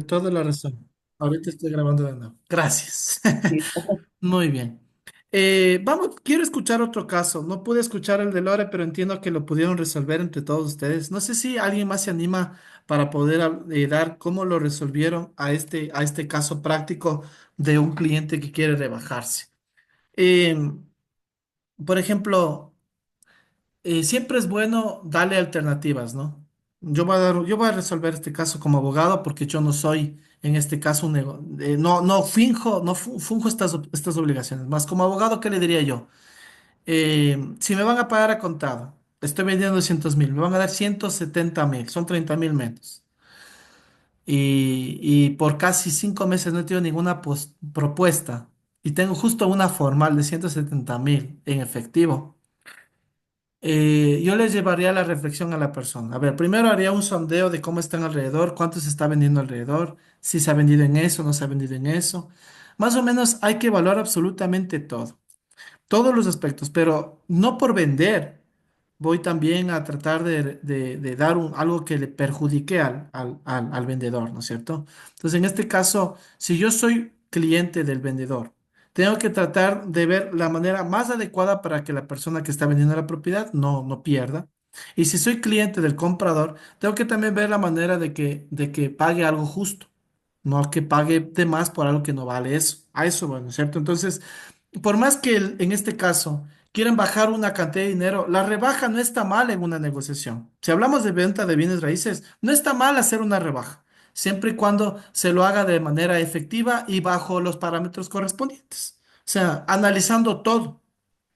Toda la razón. Ahorita estoy grabando de nuevo. Gracias. Listo. Muy bien. Vamos, quiero escuchar otro caso. No pude escuchar el de Lore, pero entiendo que lo pudieron resolver entre todos ustedes. No sé si alguien más se anima para poder dar cómo lo resolvieron a este caso práctico de un cliente que quiere rebajarse. Eh, por ejemplo, siempre es bueno darle alternativas, ¿no? Yo voy a resolver este caso como abogado porque yo no soy, en este caso, no finjo, funjo estas obligaciones. Más como abogado, ¿qué le diría yo? Si me van a pagar a contado, estoy vendiendo 200.000, me van a dar 170.000, son 30.000 menos. Y por casi 5 meses no he tenido ninguna propuesta. Y tengo justo una formal de 170.000 en efectivo. Yo les llevaría la reflexión a la persona. A ver, primero haría un sondeo de cómo están alrededor, cuánto se está vendiendo alrededor, si se ha vendido en eso, no se ha vendido en eso. Más o menos hay que evaluar absolutamente todo, todos los aspectos, pero no por vender. Voy también a tratar de dar algo que le perjudique al vendedor, ¿no es cierto? Entonces, en este caso, si yo soy cliente del vendedor, tengo que tratar de ver la manera más adecuada para que la persona que está vendiendo la propiedad no pierda. Y si soy cliente del comprador, tengo que también ver la manera de que pague algo justo, no que pague de más por algo que no vale eso. A eso, bueno, ¿cierto? Entonces, por más que en este caso quieren bajar una cantidad de dinero, la rebaja no está mal en una negociación. Si hablamos de venta de bienes raíces, no está mal hacer una rebaja, siempre y cuando se lo haga de manera efectiva y bajo los parámetros correspondientes. O sea, analizando todo.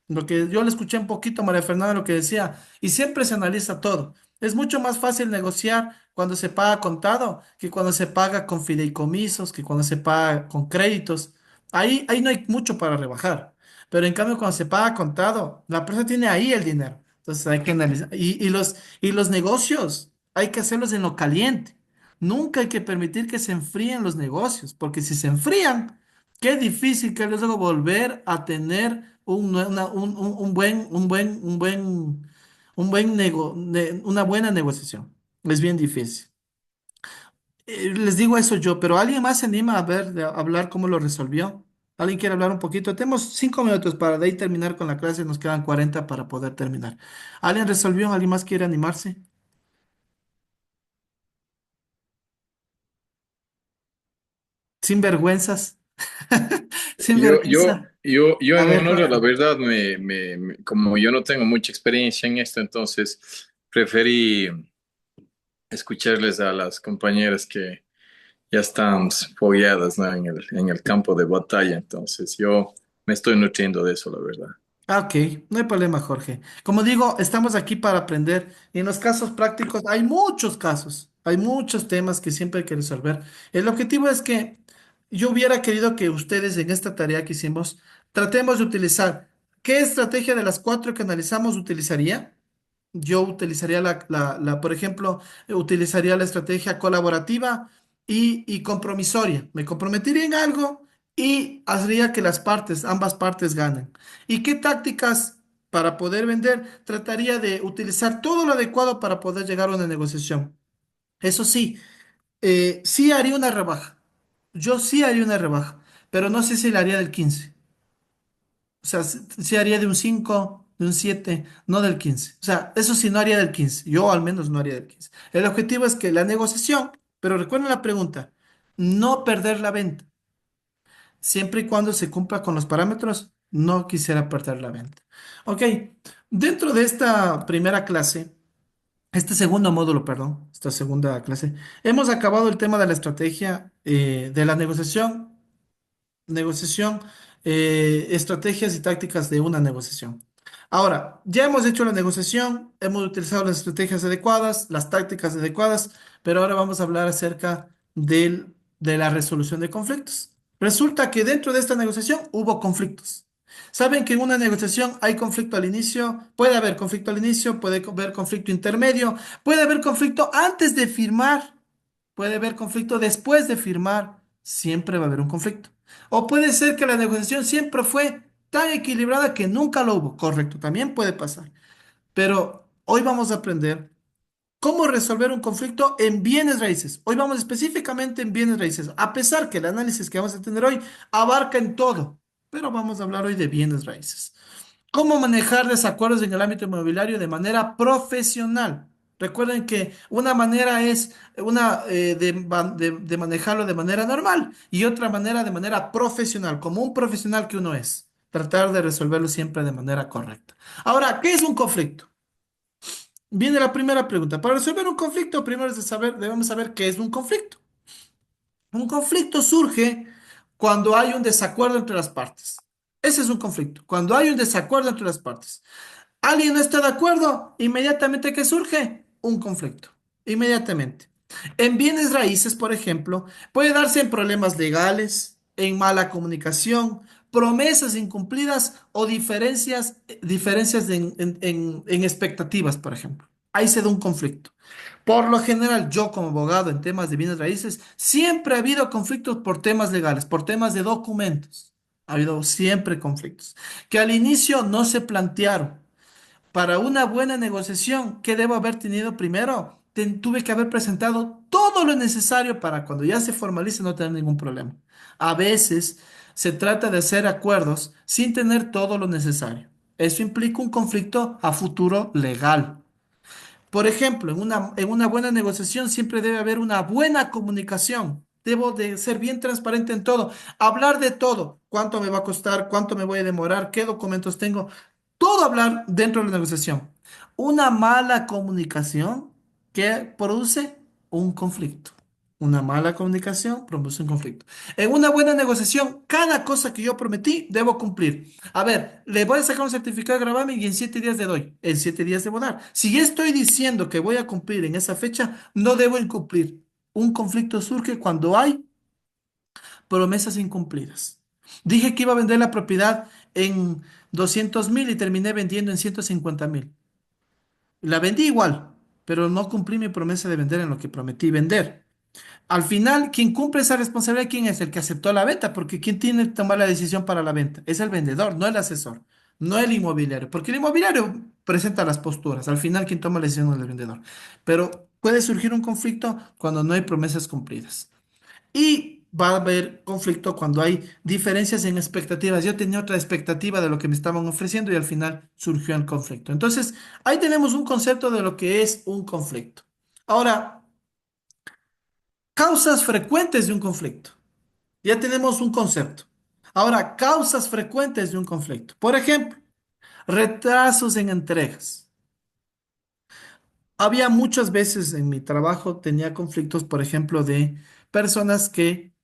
Lo que yo le escuché un poquito a María Fernanda lo que decía, y siempre se analiza todo. Es mucho más fácil negociar cuando se paga contado que cuando se paga con fideicomisos, que cuando se paga con créditos. Ahí no hay mucho para rebajar. Pero en cambio, cuando se paga contado, la persona tiene ahí el dinero. Entonces hay que analizar. Y los negocios hay que hacerlos en lo caliente. Nunca hay que permitir que se enfríen los negocios, porque si se enfrían, qué difícil que luego volver a tener una buena negociación. Es bien difícil. Les digo eso yo, pero ¿alguien más se anima a ver, a hablar cómo lo resolvió? ¿Alguien quiere hablar un poquito? Tenemos 5 minutos para de ahí terminar con la clase, nos quedan 40 para poder terminar. ¿Alguien resolvió? ¿Alguien más quiere animarse? Sin vergüenzas. Sin Yo, yo, vergüenza. yo A en ver, honor a la Jorge. verdad, como yo no tengo mucha experiencia en esto, entonces preferí escucharles a las compañeras que ya están fogueadas, ¿no? en el campo de batalla, entonces yo me estoy nutriendo de eso, la verdad. Ok, no hay problema, Jorge. Como digo, estamos aquí para aprender y en los casos prácticos hay muchos casos, hay muchos temas que siempre hay que resolver. El objetivo es que yo hubiera querido que ustedes en esta tarea que hicimos tratemos de utilizar qué estrategia de las cuatro que analizamos utilizaría. Yo utilizaría por ejemplo, utilizaría la estrategia colaborativa y compromisoria. Me comprometería en algo y haría que ambas partes ganen. ¿Y qué tácticas para poder vender? Trataría de utilizar todo lo adecuado para poder llegar a una negociación. Eso sí, sí haría una rebaja. Yo sí haría una rebaja, pero no sé si la haría del 15. O sea, sí haría de un 5, de un 7, no del 15. O sea, eso sí no haría del 15. Yo al menos no haría del 15. El objetivo es que la negociación, pero recuerden la pregunta, no perder la venta. Siempre y cuando se cumpla con los parámetros, no quisiera perder la venta. Ok, dentro de esta primera clase, este segundo módulo, perdón, esta segunda clase, hemos acabado el tema de la estrategia de la negociación, estrategias y tácticas de una negociación. Ahora, ya hemos hecho la negociación, hemos utilizado las estrategias adecuadas, las tácticas adecuadas, pero ahora vamos a hablar acerca de la resolución de conflictos. Resulta que dentro de esta negociación hubo conflictos. Saben que en una negociación hay conflicto al inicio, puede haber conflicto al inicio, puede haber conflicto intermedio, puede haber conflicto antes de firmar, puede haber conflicto después de firmar, siempre va a haber un conflicto. O puede ser que la negociación siempre fue tan equilibrada que nunca lo hubo. Correcto, también puede pasar. Pero hoy vamos a aprender. ¿Cómo resolver un conflicto en bienes raíces? Hoy vamos específicamente en bienes raíces, a pesar que el análisis que vamos a tener hoy abarca en todo, pero vamos a hablar hoy de bienes raíces. ¿Cómo manejar desacuerdos en el ámbito inmobiliario de manera profesional? Recuerden que una manera es de manejarlo de manera normal y otra manera de manera profesional, como un profesional que uno es. Tratar de resolverlo siempre de manera correcta. Ahora, ¿qué es un conflicto? Viene la primera pregunta. Para resolver un conflicto, primero es debemos saber qué es un conflicto. Un conflicto surge cuando hay un desacuerdo entre las partes. Ese es un conflicto. Cuando hay un desacuerdo entre las partes. Alguien no está de acuerdo, inmediatamente que surge un conflicto. Inmediatamente. En bienes raíces, por ejemplo, puede darse en problemas legales, en mala comunicación, promesas incumplidas o diferencias en expectativas, por ejemplo. Ahí se da un conflicto. Por lo general, yo como abogado en temas de bienes raíces, siempre ha habido conflictos por temas legales, por temas de documentos. Ha habido siempre conflictos que al inicio no se plantearon. Para una buena negociación, ¿qué debo haber tenido primero? Tuve que haber presentado todo lo necesario para cuando ya se formalice no tener ningún problema. A veces se trata de hacer acuerdos sin tener todo lo necesario. Eso implica un conflicto a futuro legal. Por ejemplo, en una buena negociación siempre debe haber una buena comunicación. Debo de ser bien transparente en todo, hablar de todo, cuánto me va a costar, cuánto me voy a demorar, qué documentos tengo, todo hablar dentro de la negociación. Una mala comunicación que produce un conflicto. Una mala comunicación produce un conflicto. En una buena negociación, cada cosa que yo prometí, debo cumplir. A ver, le voy a sacar un certificado de gravamen y en 7 días le doy. En 7 días debo dar. Si ya estoy diciendo que voy a cumplir en esa fecha, no debo incumplir. Un conflicto surge cuando hay promesas incumplidas. Dije que iba a vender la propiedad en 200.000 y terminé vendiendo en 150.000. La vendí igual, pero no cumplí mi promesa de vender en lo que prometí vender. Al final, quien cumple esa responsabilidad, ¿quién es? El que aceptó la venta, porque quien tiene que tomar la decisión para la venta es el vendedor, no el asesor, no el inmobiliario, porque el inmobiliario presenta las posturas. Al final, quien toma la decisión es el vendedor. Pero puede surgir un conflicto cuando no hay promesas cumplidas. Y va a haber conflicto cuando hay diferencias en expectativas. Yo tenía otra expectativa de lo que me estaban ofreciendo y al final surgió el conflicto. Entonces, ahí tenemos un concepto de lo que es un conflicto. Ahora, causas frecuentes de un conflicto. Ya tenemos un concepto. Ahora, causas frecuentes de un conflicto. Por ejemplo, retrasos en entregas. Había muchas veces en mi trabajo, tenía conflictos, por ejemplo, de personas que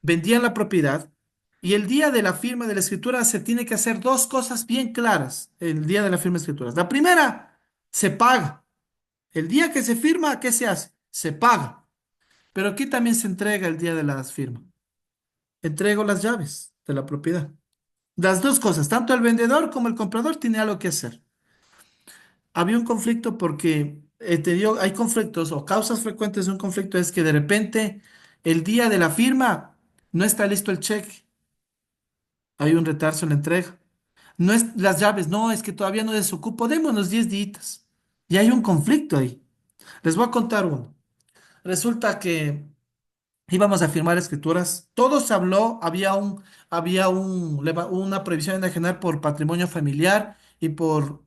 vendían la propiedad y el día de la firma de la escritura se tiene que hacer dos cosas bien claras el día de la firma de escrituras. La primera, se paga. El día que se firma, ¿qué se hace? Se paga. Pero aquí también se entrega el día de la firma. Entrego las llaves de la propiedad. Las dos cosas, tanto el vendedor como el comprador tiene algo que hacer. Había un conflicto porque hay conflictos o causas frecuentes de un conflicto es que de repente el día de la firma no está listo el cheque, hay un retraso en la entrega. No es las llaves, no, es que todavía no desocupo, démonos 10 días. Y hay un conflicto ahí. Les voy a contar uno. Resulta que íbamos a firmar escrituras. Todo se habló, una prohibición enajenar por patrimonio familiar y por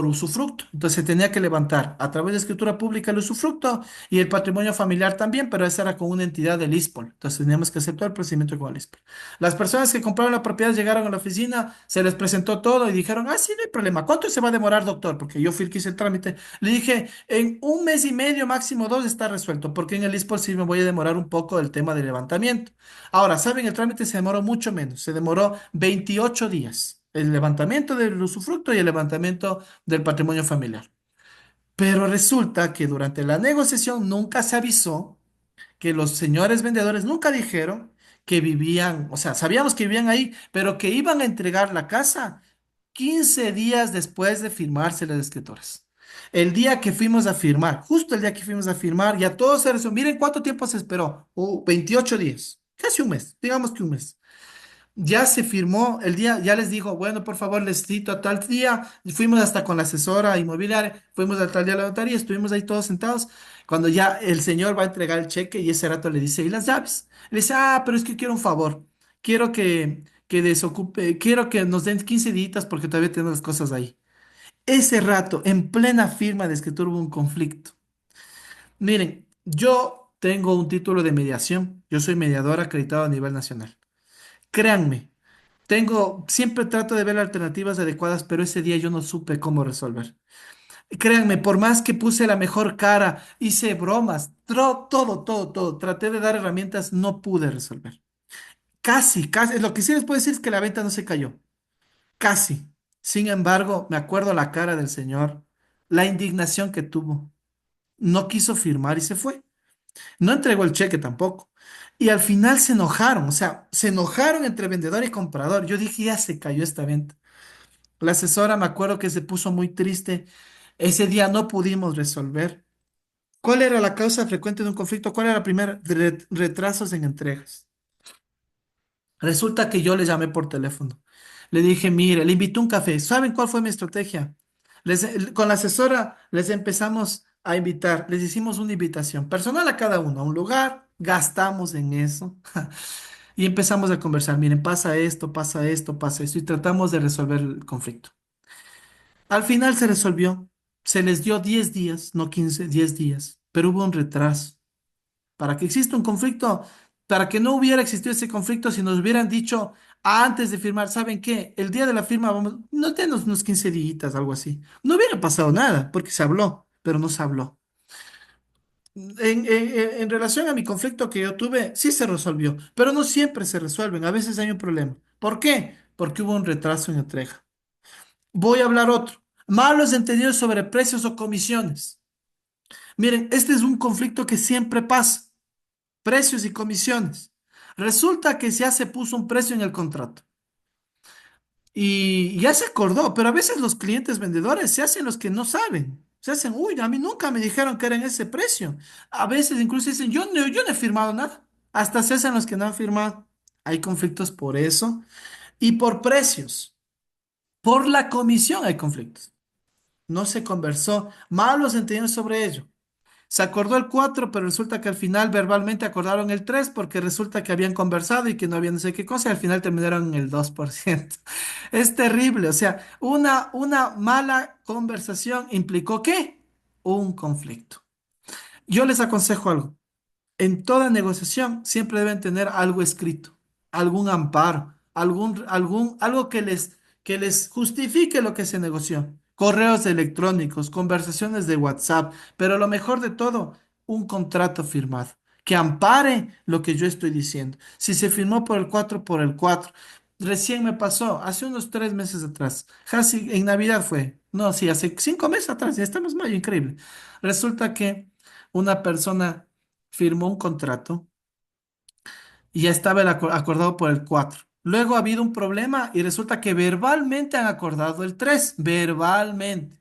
usufructo. Entonces se tenía que levantar a través de escritura pública el usufructo y el patrimonio familiar también, pero esa era con una entidad del ISPOL. Entonces teníamos que aceptar el procedimiento con el ISPOL. Las personas que compraron la propiedad llegaron a la oficina, se les presentó todo y dijeron, ah, sí, no hay problema. ¿Cuánto se va a demorar, doctor? Porque yo fui el que hice el trámite. Le dije, en un mes y medio, máximo dos, está resuelto, porque en el ISPOL sí me voy a demorar un poco del tema del levantamiento. Ahora, ¿saben? El trámite se demoró mucho menos, se demoró 28 días. El levantamiento del usufructo y el levantamiento del patrimonio familiar. Pero resulta que durante la negociación nunca se avisó que los señores vendedores nunca dijeron que vivían, o sea, sabíamos que vivían ahí, pero que iban a entregar la casa 15 días después de firmarse las escrituras. El día que fuimos a firmar, justo el día que fuimos a firmar, ya todo se resolvió. Miren cuánto tiempo se esperó. 28 días, casi un mes, digamos que un mes. Ya se firmó el día, ya les dijo, bueno, por favor, les cito a tal día. Y fuimos hasta con la asesora inmobiliaria, fuimos a tal día a la notaría, estuvimos ahí todos sentados. Cuando ya el señor va a entregar el cheque y ese rato le dice, ¿y las llaves? Le dice, ah, pero es que quiero un favor. Quiero que desocupe, quiero que nos den 15 días porque todavía tenemos las cosas ahí. Ese rato, en plena firma de escritura, hubo un conflicto. Miren, yo tengo un título de mediación. Yo soy mediador acreditado a nivel nacional. Créanme. Siempre trato de ver alternativas adecuadas, pero ese día yo no supe cómo resolver. Créanme, por más que puse la mejor cara, hice bromas, todo, traté de dar herramientas, no pude resolver. Casi, lo que sí les puedo decir es que la venta no se cayó, casi. Sin embargo, me acuerdo la cara del señor, la indignación que tuvo. No quiso firmar y se fue. No entregó el cheque tampoco. Y al final se enojaron, o sea, se enojaron entre vendedor y comprador. Yo dije, ya se cayó esta venta. La asesora me acuerdo que se puso muy triste. Ese día no pudimos resolver. ¿Cuál era la causa frecuente de un conflicto? ¿Cuál era la primera? Retrasos en entregas. Resulta que yo le llamé por teléfono. Le dije, mire, le invité un café. ¿Saben cuál fue mi estrategia? Con la asesora les empezamos a invitar, les hicimos una invitación personal a cada uno, a un lugar, gastamos en eso y empezamos a conversar. Miren, pasa esto, pasa esto y tratamos de resolver el conflicto. Al final se resolvió. Se les dio 10 días, no 15, 10 días, pero hubo un retraso. Para que exista un conflicto, para que no hubiera existido ese conflicto, si nos hubieran dicho antes de firmar, ¿saben qué? El día de la firma vamos, no tenemos unos 15 días, algo así. No hubiera pasado nada, porque se habló, pero no se habló. En relación a mi conflicto que yo tuve, sí se resolvió, pero no siempre se resuelven, a veces hay un problema. ¿Por qué? Porque hubo un retraso en entrega. Voy a hablar otro. Malos entendidos sobre precios o comisiones. Miren, este es un conflicto que siempre pasa. Precios y comisiones. Resulta que ya se puso un precio en el contrato y ya se acordó, pero a veces los clientes vendedores se hacen los que no saben. Se hacen, uy, a mí nunca me dijeron que era en ese precio. A veces incluso dicen, yo no he firmado nada. Hasta se hacen los que no han firmado. Hay conflictos por eso y por precios. Por la comisión hay conflictos. No se conversó, malos entendidos sobre ello. Se acordó el 4 pero resulta que al final verbalmente acordaron el 3 porque resulta que habían conversado y que no había no sé qué cosa y al final terminaron en el 2%. Es terrible, o sea, una mala conversación implicó ¿qué? Un conflicto. Yo les aconsejo algo. En toda negociación siempre deben tener algo escrito, algún amparo, algo que les justifique lo que se negoció. Correos electrónicos, conversaciones de WhatsApp, pero lo mejor de todo, un contrato firmado que ampare lo que yo estoy diciendo. Si se firmó por el 4 por el 4. Recién me pasó, hace unos 3 meses atrás, casi en Navidad fue, no, sí, hace 5 meses atrás, ya estamos en mayo, increíble. Resulta que una persona firmó un contrato y ya estaba acordado por el 4. Luego ha habido un problema y resulta que verbalmente han acordado el 3 verbalmente.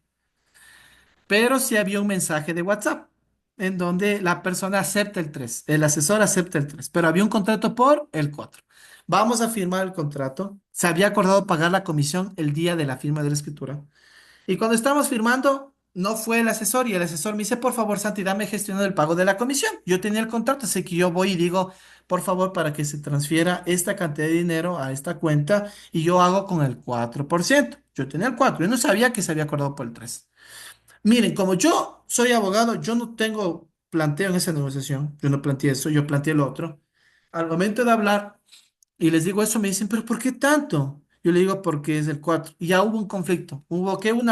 Pero sí había un mensaje de WhatsApp en donde la persona acepta el 3, el asesor acepta el 3, pero había un contrato por el 4. Vamos a firmar el contrato. Se había acordado pagar la comisión el día de la firma de la escritura. Y cuando estábamos firmando, no fue el asesor y el asesor me dice, por favor, Santi, dame gestionado el pago de la comisión. Yo tenía el contrato, así que yo voy y digo, por favor, para que se transfiera esta cantidad de dinero a esta cuenta y yo hago con el 4%. Yo tenía el 4, yo no sabía que se había acordado por el 3. Miren, como yo soy abogado, yo no tengo planteo en esa negociación. Yo no planteé eso, yo planteé lo otro. Al momento de hablar, y les digo eso, me dicen, pero ¿por qué tanto? Yo le digo, porque es el 4. Y ya hubo un conflicto, hubo que un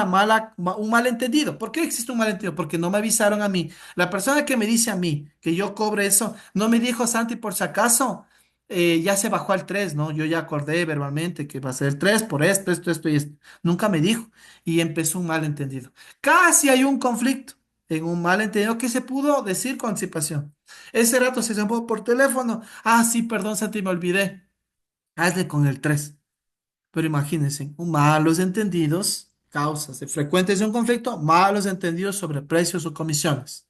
malentendido. ¿Por qué existe un malentendido? Porque no me avisaron a mí. La persona que me dice a mí que yo cobre eso, no me dijo, Santi, por si acaso, ya se bajó al 3, ¿no? Yo ya acordé verbalmente que va a ser el 3 por esto y esto. Nunca me dijo. Y empezó un malentendido. Casi hay un conflicto en un malentendido que se pudo decir con anticipación. Ese rato se llamó por teléfono. Ah, sí, perdón, Santi, me olvidé. Hazle con el 3. Pero imagínense, un malos entendidos, causas de frecuentes de un conflicto, malos entendidos sobre precios o comisiones.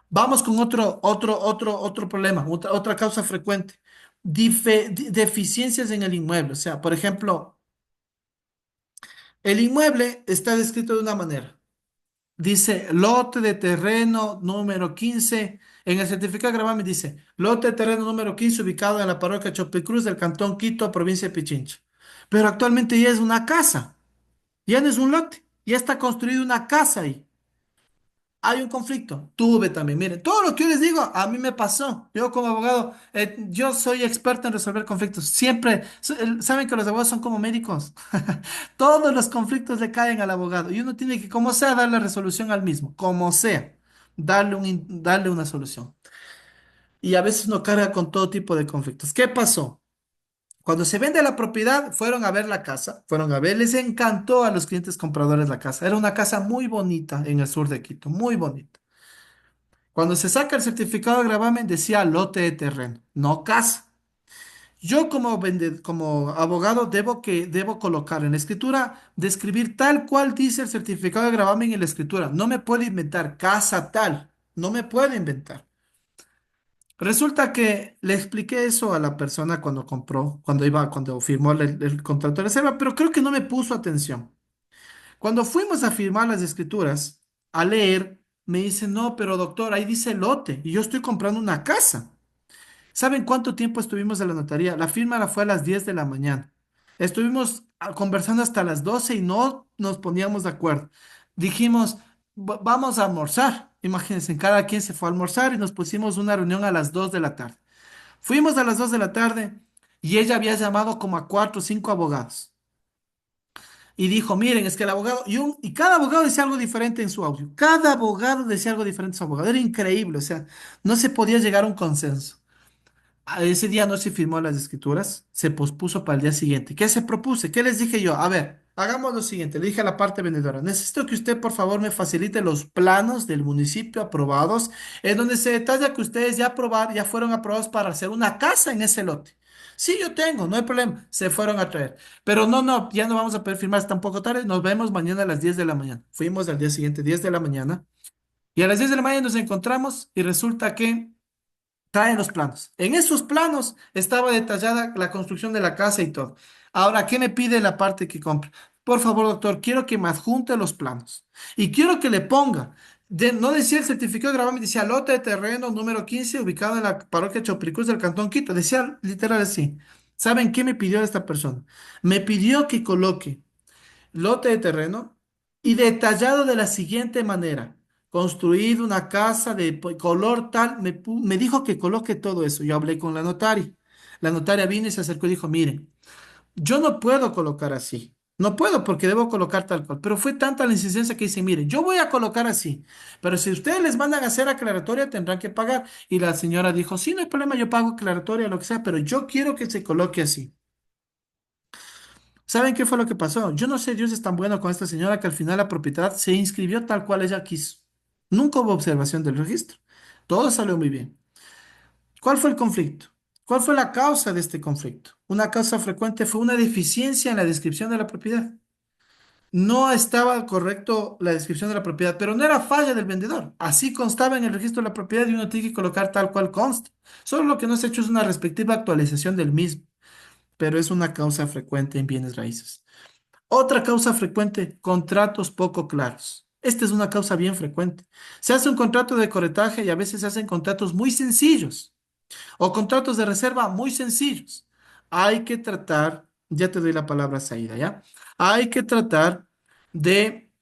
Vamos con otro problema, otra causa frecuente. deficiencias en el inmueble. O sea, por ejemplo, el inmueble está descrito de una manera. Dice lote de terreno número 15. En el certificado de gravamen dice lote de terreno número 15 ubicado en la parroquia Chopicruz del cantón Quito, provincia de Pichincha. Pero actualmente ya es una casa, ya no es un lote, ya está construida una casa ahí. Hay un conflicto. Tuve también. Miren, todo lo que yo les digo, a mí me pasó. Yo como abogado, yo soy experto en resolver conflictos. Siempre, saben que los abogados son como médicos. Todos los conflictos le caen al abogado y uno tiene que, como sea, dar la resolución al mismo, como sea, darle una solución. Y a veces uno carga con todo tipo de conflictos. ¿Qué pasó? Cuando se vende la propiedad, fueron a ver la casa, fueron a ver, les encantó a los clientes compradores la casa. Era una casa muy bonita en el sur de Quito, muy bonita. Cuando se saca el certificado de gravamen decía lote de terreno, no casa. Yo como abogado debo colocar en la escritura, describir tal cual dice el certificado de gravamen en la escritura. No me puedo inventar casa tal, no me puedo inventar. Resulta que le expliqué eso a la persona cuando compró, cuando firmó el contrato de reserva, pero creo que no me puso atención. Cuando fuimos a firmar las escrituras, a leer, me dice, no, pero doctor, ahí dice lote y yo estoy comprando una casa. ¿Saben cuánto tiempo estuvimos en la notaría? La firma fue a las 10 de la mañana. Estuvimos conversando hasta las 12 y no nos poníamos de acuerdo. Dijimos, Vamos a almorzar". Imagínense, cada quien se fue a almorzar y nos pusimos una reunión a las 2 de la tarde. Fuimos a las 2 de la tarde y ella había llamado como a 4 o 5 abogados. Y dijo, miren, es que el abogado, y cada abogado decía algo diferente en su audio. Cada abogado decía algo diferente en su abogado. Era increíble, o sea, no se podía llegar a un consenso. A ese día no se firmó las escrituras, se pospuso para el día siguiente. ¿Qué se propuse? ¿Qué les dije yo? A ver, hagamos lo siguiente. Le dije a la parte vendedora, necesito que usted por favor me facilite los planos del municipio aprobados, en donde se detalla que ustedes ya fueron aprobados para hacer una casa en ese lote. Sí, yo tengo, no hay problema. Se fueron a traer. Pero no, no, ya no vamos a poder firmar tampoco tarde. Nos vemos mañana a las 10 de la mañana. Fuimos al día siguiente, 10 de la mañana. Y a las 10 de la mañana nos encontramos y resulta que traen los planos. En esos planos estaba detallada la construcción de la casa y todo. Ahora, ¿qué me pide la parte que compra? Por favor, doctor, quiero que me adjunte los planos y quiero que le ponga, no decía el certificado de gravamen, decía lote de terreno número 15 ubicado en la parroquia Chopricuz del Cantón Quito. Decía literal así. ¿Saben qué me pidió esta persona? Me pidió que coloque lote de terreno y detallado de la siguiente manera. Construir una casa de color tal, me dijo que coloque todo eso. Yo hablé con la notaria. La notaria vino y se acercó y dijo, miren, yo no puedo colocar así. No puedo porque debo colocar tal cual. Pero fue tanta la insistencia que dice, miren, yo voy a colocar así. Pero si ustedes les mandan a hacer aclaratoria, tendrán que pagar. Y la señora dijo, sí, no hay problema, yo pago aclaratoria, lo que sea, pero yo quiero que se coloque así. ¿Saben qué fue lo que pasó? Yo no sé, Dios es tan bueno con esta señora que al final la propiedad se inscribió tal cual ella quiso. Nunca hubo observación del registro. Todo salió muy bien. ¿Cuál fue el conflicto? ¿Cuál fue la causa de este conflicto? Una causa frecuente fue una deficiencia en la descripción de la propiedad. No estaba correcto la descripción de la propiedad, pero no era falla del vendedor. Así constaba en el registro de la propiedad y uno tiene que colocar tal cual consta. Solo lo que no se ha hecho es una respectiva actualización del mismo, pero es una causa frecuente en bienes raíces. Otra causa frecuente, contratos poco claros. Esta es una causa bien frecuente. Se hace un contrato de corretaje y a veces se hacen contratos muy sencillos o contratos de reserva muy sencillos. Hay que tratar, ya te doy la palabra Saída, ¿ya? Hay que tratar de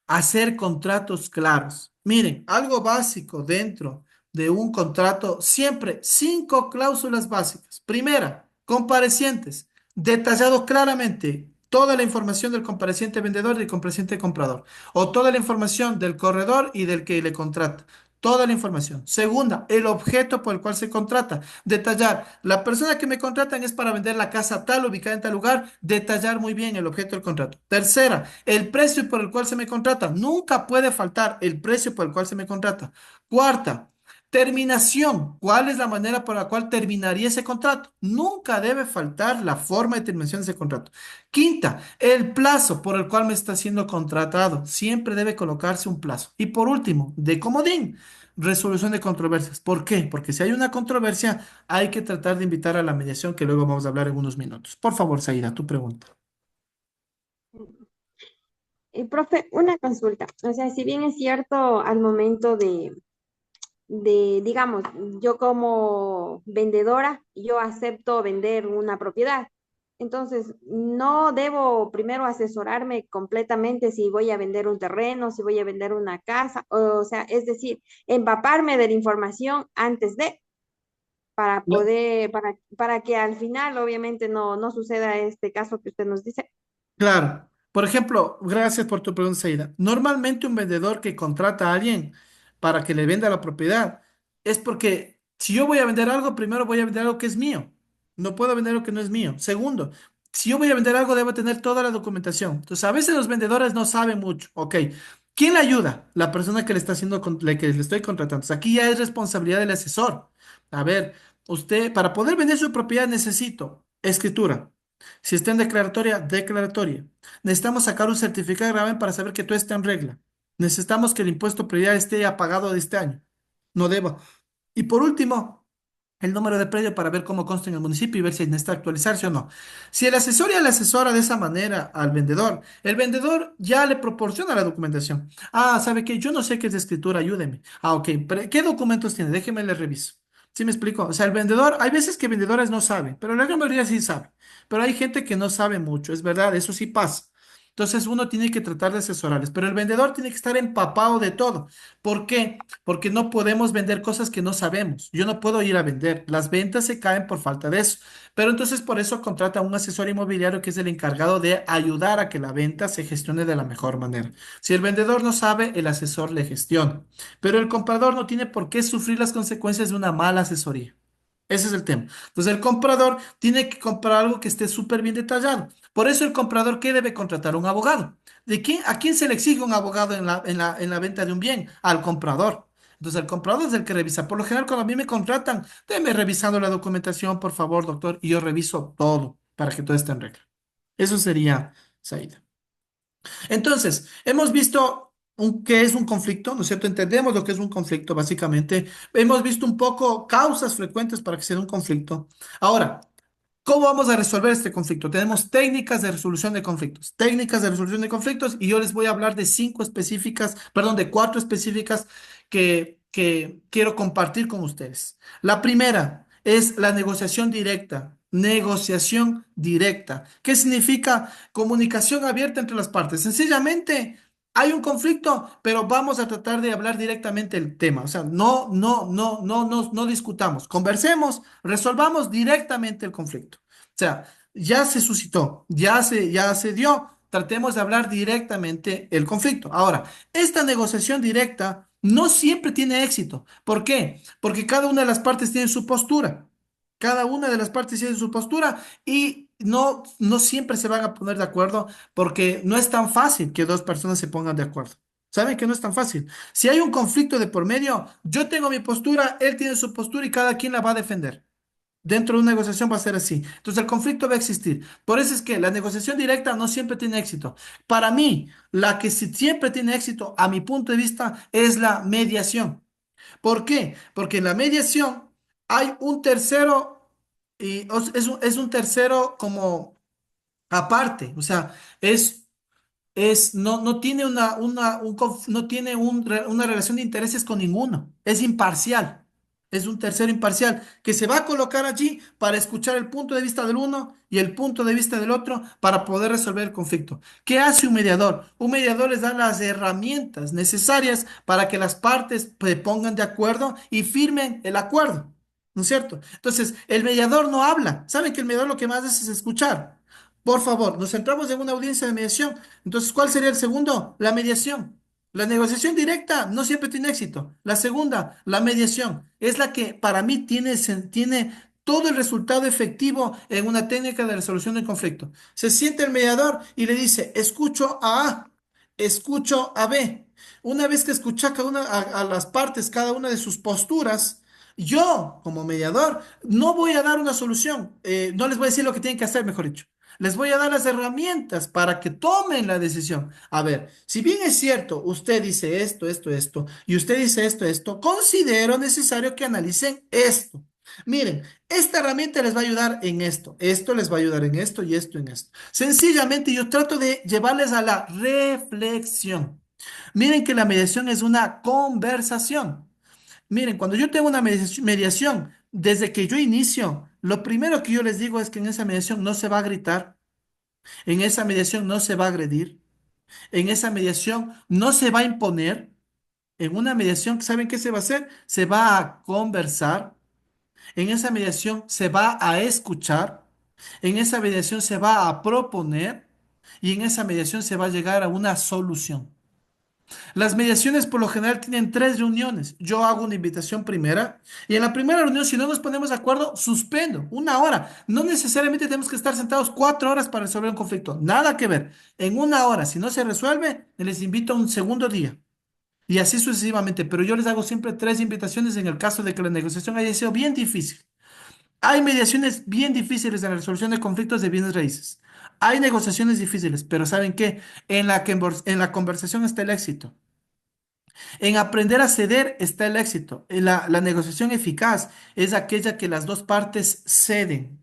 hacer contratos claros. Miren, algo básico dentro de un contrato, siempre 5 cláusulas básicas. Primera, comparecientes, detallado claramente toda la información del compareciente vendedor y del compareciente comprador, o toda la información del corredor y del que le contrata. Toda la información. Segunda, el objeto por el cual se contrata. Detallar. La persona que me contratan es para vender la casa tal, ubicada en tal lugar. Detallar muy bien el objeto del contrato. Tercera, el precio por el cual se me contrata. Nunca puede faltar el precio por el cual se me contrata. Cuarta, terminación. ¿Cuál es la manera por la cual terminaría ese contrato? Nunca debe faltar la forma de terminación de ese contrato. Quinta, el plazo por el cual me está siendo contratado. Siempre debe colocarse un plazo. Y por último, de comodín. resolución de controversias. ¿Por qué? Porque si hay una controversia, hay que tratar de invitar a la mediación, que luego vamos a hablar en unos minutos. Por favor, Saida, tu pregunta. Profe, una consulta. O sea, si bien es cierto, al momento digamos, yo como vendedora, yo acepto vender una propiedad. Entonces, no debo primero asesorarme completamente si voy a vender un terreno, si voy a vender una casa, o sea, es decir, empaparme de la información antes de, para poder, para que al final, obviamente, no suceda este caso que usted nos dice. Claro. Por ejemplo, gracias por tu pregunta, Saida. Normalmente un vendedor que contrata a alguien para que le venda la propiedad es porque si yo voy a vender algo, primero voy a vender algo que es mío. No puedo vender algo que no es mío. Segundo, si yo voy a vender algo, debo tener toda la documentación. Entonces, a veces los vendedores no saben mucho. Ok. ¿Quién le ayuda? La persona que le está haciendo, la que le estoy contratando. Entonces, aquí ya es responsabilidad del asesor. A ver, usted, para poder vender su propiedad necesito escritura. Si está en declaratoria, declaratoria. Necesitamos sacar un certificado de gravamen para saber que todo está en regla. Necesitamos que el impuesto predial esté apagado de este año. No debo. Y por último, el número de predio para ver cómo consta en el municipio y ver si necesita actualizarse o no. Si el asesor ya le asesora de esa manera al vendedor, el vendedor ya le proporciona la documentación. Ah, ¿sabe qué? Yo no sé qué es de escritura, ayúdeme. Ah, ok. ¿Qué documentos tiene? Déjeme le reviso. ¿Sí me explico? O sea, el vendedor, hay veces que vendedores no saben, pero la gran mayoría sí sabe. Pero hay gente que no sabe mucho, es verdad, eso sí pasa. Entonces uno tiene que tratar de asesorarles, pero el vendedor tiene que estar empapado de todo. ¿Por qué? Porque no podemos vender cosas que no sabemos. Yo no puedo ir a vender. Las ventas se caen por falta de eso. Pero entonces por eso contrata a un asesor inmobiliario que es el encargado de ayudar a que la venta se gestione de la mejor manera. Si el vendedor no sabe, el asesor le gestiona. Pero el comprador no tiene por qué sufrir las consecuencias de una mala asesoría. Ese es el tema. Entonces el comprador tiene que comprar algo que esté súper bien detallado. Por eso el comprador, ¿qué debe contratar? Un abogado. ¿De quién, a quién se le exige un abogado en la venta de un bien? Al comprador. Entonces el comprador es el que revisa. Por lo general, cuando a mí me contratan, déme revisando la documentación, por favor, doctor, y yo reviso todo para que todo esté en regla. Eso sería, Saida. Entonces, hemos visto qué es un conflicto, ¿no es cierto? Entendemos lo que es un conflicto, básicamente. Hemos visto un poco causas frecuentes para que se dé un conflicto. Ahora, ¿cómo vamos a resolver este conflicto? Tenemos técnicas de resolución de conflictos, técnicas de resolución de conflictos, y yo les voy a hablar de cinco específicas, perdón, de cuatro específicas que quiero compartir con ustedes. La primera es la negociación directa. Negociación directa. ¿Qué significa comunicación abierta entre las partes? Sencillamente hay un conflicto, pero vamos a tratar de hablar directamente el tema. O sea, no discutamos. Conversemos, resolvamos directamente el conflicto. O sea, ya se suscitó, ya se dio. Tratemos de hablar directamente el conflicto. Ahora, esta negociación directa no siempre tiene éxito. ¿Por qué? Porque cada una de las partes tiene su postura. Cada una de las partes tiene su postura y no siempre se van a poner de acuerdo porque no es tan fácil que dos personas se pongan de acuerdo. ¿Saben que no es tan fácil? Si hay un conflicto de por medio, yo tengo mi postura, él tiene su postura y cada quien la va a defender. Dentro de una negociación va a ser así. Entonces el conflicto va a existir. Por eso es que la negociación directa no siempre tiene éxito. Para mí, la que sí siempre tiene éxito, a mi punto de vista, es la mediación. ¿Por qué? Porque en la mediación hay un tercero, y es un tercero como aparte, o sea, no tiene no tiene una relación de intereses con ninguno, es imparcial. Es un tercero imparcial que se va a colocar allí para escuchar el punto de vista del uno y el punto de vista del otro para poder resolver el conflicto. ¿Qué hace un mediador? Un mediador les da las herramientas necesarias para que las partes se pongan de acuerdo y firmen el acuerdo. ¿No es cierto? Entonces, el mediador no habla. ¿Saben que el mediador lo que más hace es escuchar? Por favor, nos centramos en una audiencia de mediación. Entonces, ¿cuál sería el segundo? La mediación. La negociación directa no siempre tiene éxito. La segunda, la mediación, es la que para mí tiene todo el resultado efectivo en una técnica de resolución de conflicto. Se siente el mediador y le dice, escucho a A, escucho a B. Una vez que escucha a las partes, cada una de sus posturas, yo, como mediador, no voy a dar una solución. No les voy a decir lo que tienen que hacer, mejor dicho. Les voy a dar las herramientas para que tomen la decisión. A ver, si bien es cierto, usted dice esto, y usted dice esto, considero necesario que analicen esto. Miren, esta herramienta les va a ayudar en esto les va a ayudar en esto y esto en esto. Sencillamente yo trato de llevarles a la reflexión. Miren que la mediación es una conversación. Miren, cuando yo tengo una mediación, desde que yo inicio, lo primero que yo les digo es que en esa mediación no se va a gritar, en esa mediación no se va a agredir, en esa mediación no se va a imponer. En una mediación, ¿saben qué se va a hacer? Se va a conversar. En esa mediación se va a escuchar. En esa mediación se va a proponer. Y en esa mediación se va a llegar a una solución. Las mediaciones por lo general tienen tres reuniones. Yo hago una invitación primera y en la primera reunión, si no nos ponemos de acuerdo, suspendo 1 hora. No necesariamente tenemos que estar sentados 4 horas para resolver un conflicto. Nada que ver. En 1 hora, si no se resuelve, les invito a un segundo día. Y así sucesivamente. Pero yo les hago siempre tres invitaciones en el caso de que la negociación haya sido bien difícil. Hay mediaciones bien difíciles en la resolución de conflictos de bienes raíces. Hay negociaciones difíciles, pero ¿saben qué? En la conversación está el éxito. En aprender a ceder está el éxito. La negociación eficaz es aquella que las dos partes ceden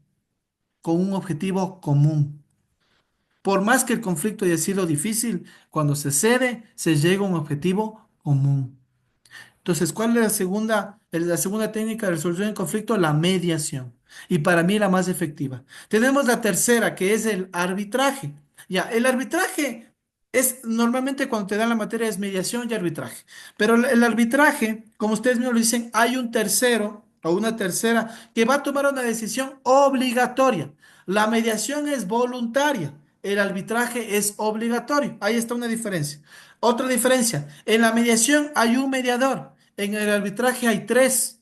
con un objetivo común. Por más que el conflicto haya sido difícil, cuando se cede, se llega a un objetivo común. Entonces, ¿cuál es la segunda técnica de resolución de conflicto? La mediación. Y para mí la más efectiva. Tenemos la tercera, que es el arbitraje. Ya, el arbitraje es normalmente cuando te dan la materia es mediación y arbitraje. Pero el arbitraje, como ustedes mismos lo dicen, hay un tercero o una tercera que va a tomar una decisión obligatoria. La mediación es voluntaria. El arbitraje es obligatorio. Ahí está una diferencia. Otra diferencia, en la mediación hay un mediador, en el arbitraje hay tres.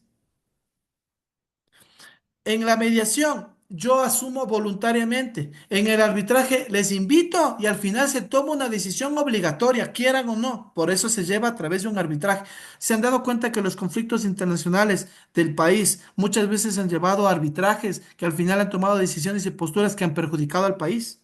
En la mediación yo asumo voluntariamente, en el arbitraje les invito y al final se toma una decisión obligatoria, quieran o no. Por eso se lleva a través de un arbitraje. ¿Se han dado cuenta que los conflictos internacionales del país muchas veces han llevado a arbitrajes que al final han tomado decisiones y posturas que han perjudicado al país?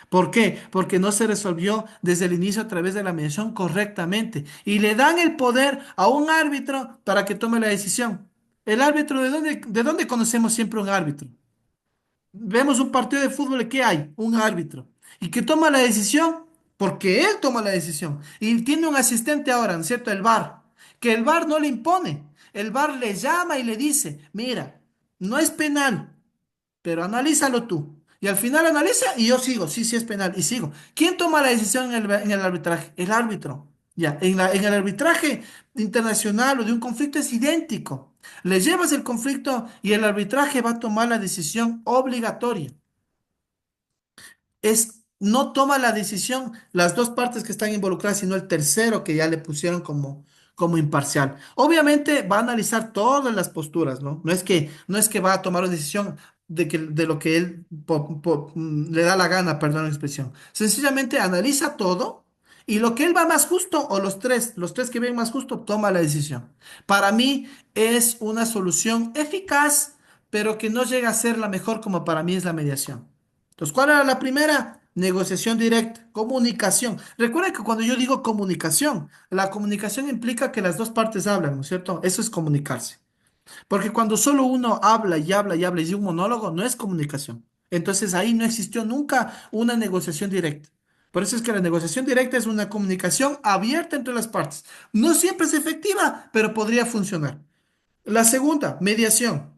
¿Por qué? Porque no se resolvió desde el inicio a través de la mediación correctamente. Y le dan el poder a un árbitro para que tome la decisión. ¿El árbitro de dónde conocemos siempre un árbitro? Vemos un partido de fútbol y ¿qué hay? Un árbitro. Y que toma la decisión porque él toma la decisión. Y tiene un asistente ahora, ¿no es cierto? El VAR. Que el VAR no le impone. El VAR le llama y le dice, mira, no es penal, pero analízalo tú. Y al final analiza y yo sigo, sí, sí es penal, y sigo. ¿Quién toma la decisión en el arbitraje? El árbitro. Ya, en el arbitraje internacional o de un conflicto es idéntico. Le llevas el conflicto y el arbitraje va a tomar la decisión obligatoria. No toma la decisión las dos partes que están involucradas, sino el tercero que ya le pusieron como imparcial. Obviamente va a analizar todas las posturas, ¿no? No es que va a tomar una decisión de lo que él le da la gana, perdón la expresión. Sencillamente analiza todo y lo que él va más justo, o los tres que ven más justo, toma la decisión. Para mí es una solución eficaz, pero que no llega a ser la mejor como para mí es la mediación. Entonces, ¿cuál era la primera? Negociación directa, comunicación. Recuerda que cuando yo digo comunicación, la comunicación implica que las dos partes hablan, ¿no es cierto? Eso es comunicarse. Porque cuando solo uno habla y habla y habla y dice un monólogo, no es comunicación. Entonces ahí no existió nunca una negociación directa. Por eso es que la negociación directa es una comunicación abierta entre las partes. No siempre es efectiva, pero podría funcionar. La segunda, mediación.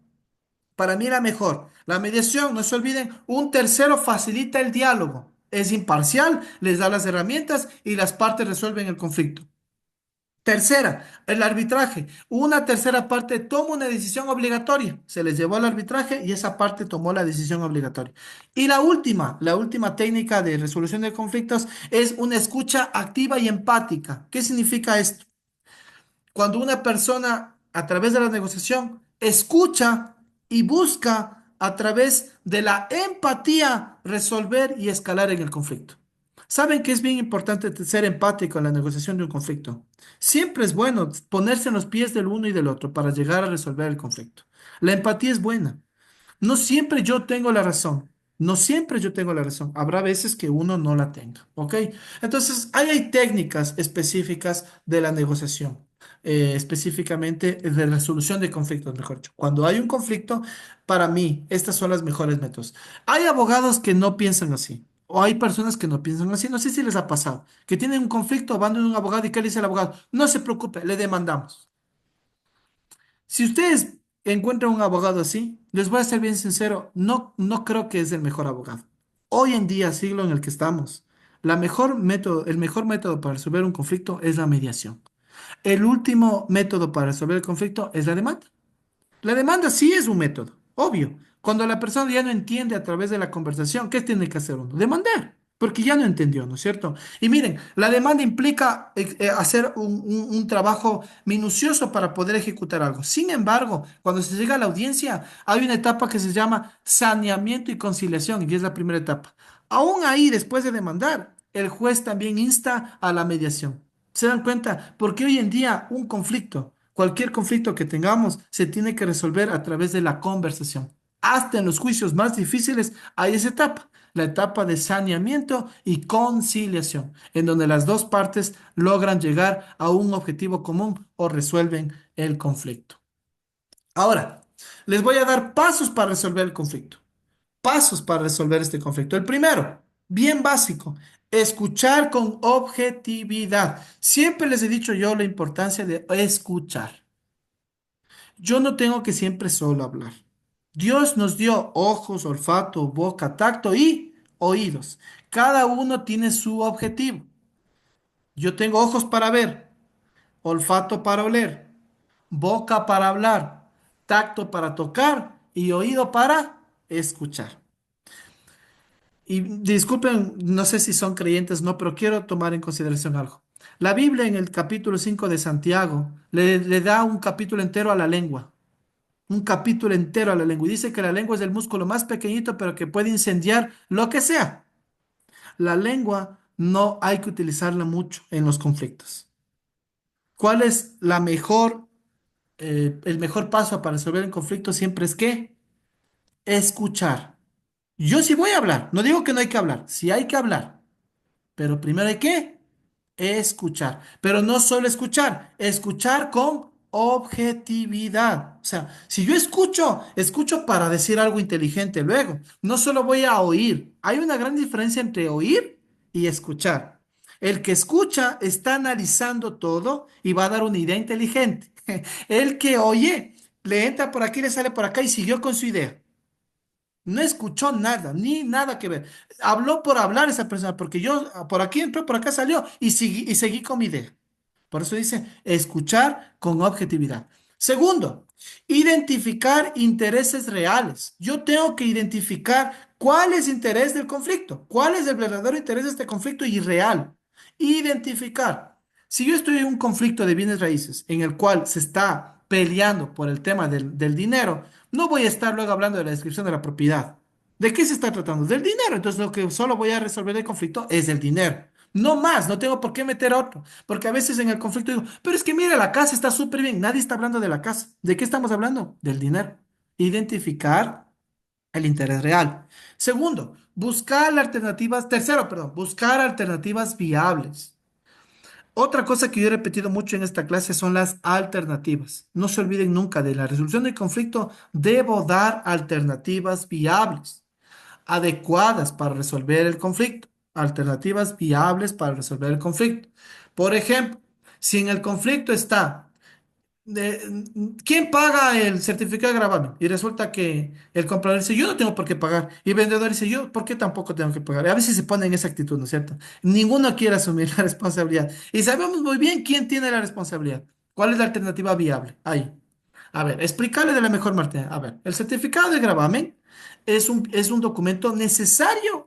Para mí la mejor. La mediación, no se olviden, un tercero facilita el diálogo. Es imparcial, les da las herramientas y las partes resuelven el conflicto. Tercera, el arbitraje. Una tercera parte toma una decisión obligatoria. Se les llevó al arbitraje y esa parte tomó la decisión obligatoria. Y la última técnica de resolución de conflictos es una escucha activa y empática. ¿Qué significa esto? Cuando una persona a través de la negociación escucha y busca a través de la empatía resolver y escalar en el conflicto. Saben que es bien importante ser empático en la negociación de un conflicto. Siempre es bueno ponerse en los pies del uno y del otro para llegar a resolver el conflicto. La empatía es buena. No siempre yo tengo la razón. No siempre yo tengo la razón. Habrá veces que uno no la tenga. ¿Ok? Entonces, ahí hay técnicas específicas de la negociación. Específicamente de resolución de conflictos, mejor dicho. Cuando hay un conflicto, para mí, estas son las mejores métodos. Hay abogados que no piensan así. O hay personas que no piensan así. No sé si les ha pasado. Que tienen un conflicto, van de un abogado y ¿qué le dice el abogado? No se preocupe, le demandamos. Si ustedes encuentran un abogado así, les voy a ser bien sincero, no creo que es el mejor abogado. Hoy en día, siglo en el que estamos, el mejor método para resolver un conflicto es la mediación. El último método para resolver el conflicto es la demanda. La demanda sí es un método, obvio. Cuando la persona ya no entiende a través de la conversación, ¿qué tiene que hacer uno? Demandar, porque ya no entendió, ¿no es cierto? Y miren, la demanda implica hacer un trabajo minucioso para poder ejecutar algo. Sin embargo, cuando se llega a la audiencia, hay una etapa que se llama saneamiento y conciliación, y es la primera etapa. Aún ahí, después de demandar, el juez también insta a la mediación. ¿Se dan cuenta? Porque hoy en día un conflicto, cualquier conflicto que tengamos, se tiene que resolver a través de la conversación. Hasta en los juicios más difíciles hay esa etapa, la etapa de saneamiento y conciliación, en donde las dos partes logran llegar a un objetivo común o resuelven el conflicto. Ahora, les voy a dar pasos para resolver el conflicto. Pasos para resolver este conflicto. El primero, bien básico, escuchar con objetividad. Siempre les he dicho yo la importancia de escuchar. Yo no tengo que siempre solo hablar. Dios nos dio ojos, olfato, boca, tacto y oídos. Cada uno tiene su objetivo. Yo tengo ojos para ver, olfato para oler, boca para hablar, tacto para tocar y oído para escuchar. Y disculpen, no sé si son creyentes, no, pero quiero tomar en consideración algo. La Biblia en el capítulo 5 de Santiago le da un capítulo entero a la lengua, un capítulo entero a la lengua. Y dice que la lengua es el músculo más pequeñito, pero que puede incendiar lo que sea. La lengua no hay que utilizarla mucho en los conflictos. ¿Cuál es el mejor paso para resolver un conflicto? Siempre es que escuchar. Yo sí voy a hablar, no digo que no hay que hablar, sí hay que hablar. Pero primero hay que escuchar. Pero no solo escuchar, escuchar con objetividad. O sea, si yo escucho, escucho para decir algo inteligente luego. No solo voy a oír. Hay una gran diferencia entre oír y escuchar. El que escucha está analizando todo y va a dar una idea inteligente. El que oye, le entra por aquí, le sale por acá y siguió con su idea. No escuchó nada, ni nada que ver. Habló por hablar esa persona, porque yo por aquí entró, por acá salió y seguí con mi idea. Por eso dice escuchar con objetividad. Segundo, identificar intereses reales. Yo tengo que identificar cuál es el interés del conflicto, cuál es el verdadero interés de este conflicto y real. Identificar. Si yo estoy en un conflicto de bienes raíces en el cual se está peleando por el tema del dinero, no voy a estar luego hablando de la descripción de la propiedad. ¿De qué se está tratando? Del dinero. Entonces lo que solo voy a resolver el conflicto es el dinero. No más, no tengo por qué meter otro. Porque a veces en el conflicto digo, pero es que mira, la casa está súper bien. Nadie está hablando de la casa. ¿De qué estamos hablando? Del dinero. Identificar el interés real. Segundo, buscar alternativas. Tercero, perdón, buscar alternativas viables. Otra cosa que yo he repetido mucho en esta clase son las alternativas. No se olviden nunca de la resolución del conflicto. Debo dar alternativas viables, adecuadas para resolver el conflicto. Alternativas viables para resolver el conflicto. Por ejemplo, si en el conflicto está ¿quién paga el certificado de gravamen? Y resulta que el comprador dice, yo no tengo por qué pagar. Y el vendedor dice, yo, ¿por qué tampoco tengo que pagar? Y a veces se pone en esa actitud, ¿no es cierto? Ninguno quiere asumir la responsabilidad. Y sabemos muy bien quién tiene la responsabilidad. ¿Cuál es la alternativa viable? Ahí. A ver, explicarle de la mejor manera. A ver, el certificado de gravamen es un documento necesario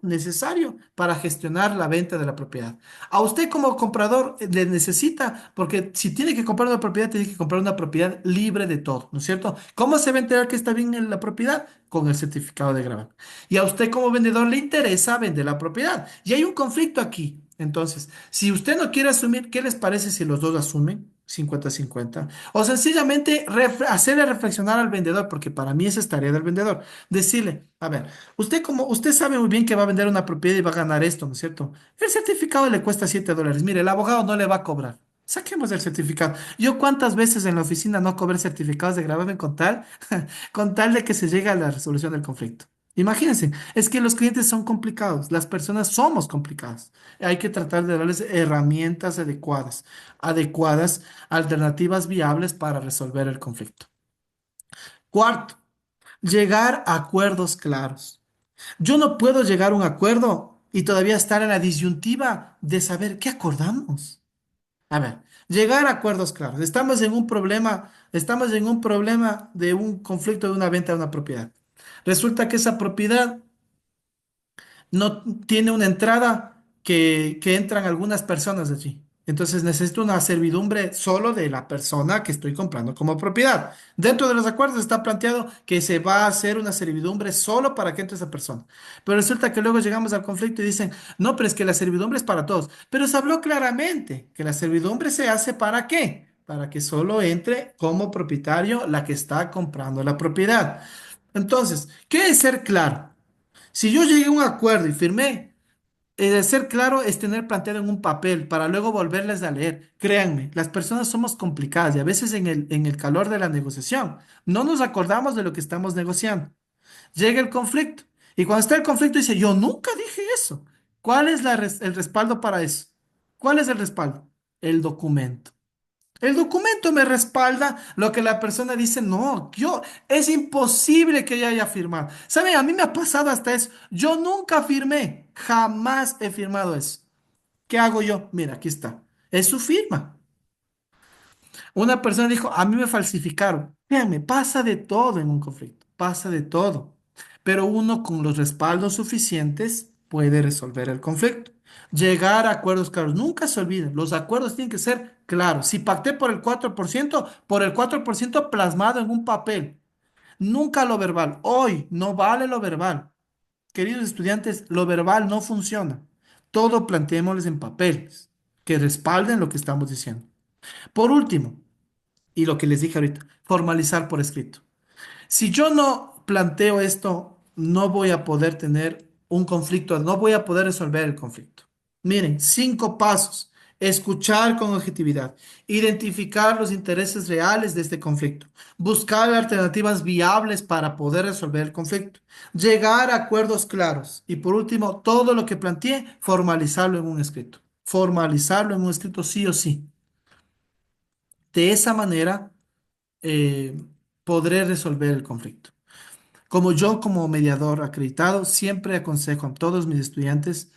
para gestionar la venta de la propiedad. A usted como comprador le necesita, porque si tiene que comprar una propiedad, tiene que comprar una propiedad libre de todo, ¿no es cierto? ¿Cómo se va a enterar que está bien en la propiedad? Con el certificado de gravamen. Y a usted como vendedor le interesa vender la propiedad. Y hay un conflicto aquí. Entonces, si usted no quiere asumir, ¿qué les parece si los dos asumen? 50-50. O sencillamente hacerle reflexionar al vendedor, porque para mí esa es tarea del vendedor. Decirle, a ver, usted sabe muy bien que va a vender una propiedad y va a ganar esto, ¿no es cierto? El certificado le cuesta $7. Mire, el abogado no le va a cobrar. Saquemos el certificado. Yo cuántas veces en la oficina no cobré certificados de gravamen con tal de que se llegue a la resolución del conflicto. Imagínense, es que los clientes son complicados, las personas somos complicadas. Hay que tratar de darles herramientas adecuadas, alternativas viables para resolver el conflicto. Cuarto, llegar a acuerdos claros. Yo no puedo llegar a un acuerdo y todavía estar en la disyuntiva de saber qué acordamos. A ver, llegar a acuerdos claros. Estamos en un problema de un conflicto de una venta de una propiedad. Resulta que esa propiedad no tiene una entrada que entran algunas personas allí. Entonces necesito una servidumbre solo de la persona que estoy comprando como propiedad. Dentro de los acuerdos está planteado que se va a hacer una servidumbre solo para que entre esa persona. Pero resulta que luego llegamos al conflicto y dicen, no, pero es que la servidumbre es para todos. Pero se habló claramente que la servidumbre se hace ¿para qué? Para que solo entre como propietario la que está comprando la propiedad. Entonces, ¿qué es ser claro? Si yo llegué a un acuerdo y firmé, el ser claro es tener planteado en un papel para luego volverles a leer. Créanme, las personas somos complicadas y a veces en el calor de la negociación no nos acordamos de lo que estamos negociando. Llega el conflicto y cuando está el conflicto dice, yo nunca dije eso. ¿Cuál es el respaldo para eso? ¿Cuál es el respaldo? El documento. El documento me respalda lo que la persona dice, no, es imposible que yo haya firmado. ¿Saben? A mí me ha pasado hasta eso. Yo nunca firmé, jamás he firmado eso. ¿Qué hago yo? Mira, aquí está. Es su firma. Una persona dijo, a mí me falsificaron. Créanme, pasa de todo en un conflicto, pasa de todo. Pero uno con los respaldos suficientes puede resolver el conflicto. Llegar a acuerdos claros. Nunca se olviden, los acuerdos tienen que ser claros. Si pacté por el 4% plasmado en un papel. Nunca lo verbal. Hoy no vale lo verbal. Queridos estudiantes, lo verbal no funciona. Todo planteémosles en papeles que respalden lo que estamos diciendo. Por último, y lo que les dije ahorita, formalizar por escrito. Si yo no planteo esto, no voy a poder tener un conflicto, no voy a poder resolver el conflicto. Miren, 5 pasos. Escuchar con objetividad, identificar los intereses reales de este conflicto, buscar alternativas viables para poder resolver el conflicto, llegar a acuerdos claros y por último, todo lo que planteé, formalizarlo en un escrito. Formalizarlo en un escrito sí o sí. De esa manera eh, podré resolver el conflicto. Como yo, como mediador acreditado, siempre aconsejo a todos mis estudiantes